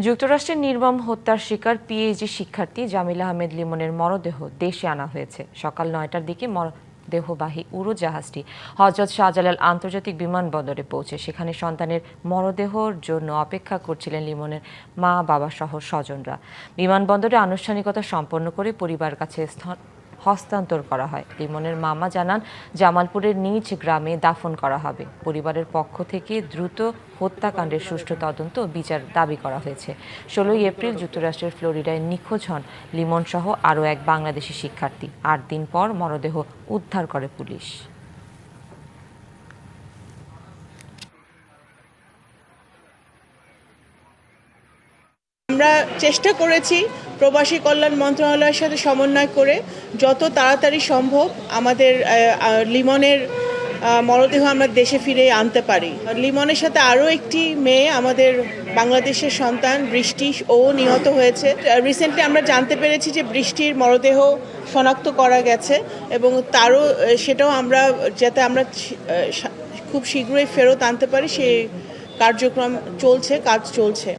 যুক্তরাষ্ট্রের নির্মম হত্যার শিকার পিএইচডি শিক্ষার্থী জামিল আহমেদ লিমনের মরদেহ দেশে আনা হয়েছে। সকাল ৯টার দিকে মরদেহবাহী উড়োজাহাজটি হযরত শাহজালাল আন্তর্জাতিক বিমানবন্দরে পৌঁছে সেখানে সন্তানের মরদেহর জন্য অপেক্ষা করছিলেন লিমনের মা বাবা সহ স্বজনরা। বিমানবন্দরে আনুষ্ঠানিকতা সম্পন্ন করে পরিবার কাছে হস্তান্তর করা হয়। লিমনের মামা জানান, জামালপুরের নিজ গ্রামে দাফন করা হবে। পরিবারের পক্ষ থেকে দ্রুত হত্যাকাণ্ডের সুষ্ঠু তদন্ত ও বিচার দাবি করা হয়েছে। ১৬ এপ্রিল যুক্তরাষ্ট্রের ফ্লোরিডায় নিখোঁজ হন লিমন সহ আরও এক বাংলাদেশি শিক্ষার্থী। ৮ দিন পর মরদেহ উদ্ধার করে পুলিশ। আমরা চেষ্টা করেছি প্রবাসী কল্যাণ মন্ত্রণালয়ের সাথে সমন্বয় করে যত তাড়াতাড়ি সম্ভব আমাদের লিমনের মরদেহ আমরা দেশে ফিরে আনতে পারি। লিমনের সাথে আরও একটি মেয়ে আমাদের বাংলাদেশের সন্তান বৃষ্টি ও নিহত হয়েছে। রিসেন্টলি আমরা জানতে পেরেছি যে বৃষ্টির মরদেহ শনাক্ত করা গেছে এবং তারও সেটাও আমরা যাতে আমরা খুব শীঘ্রই ফেরত আনতে পারি সেই কার্যক্রম চলছে, কাজ চলছে।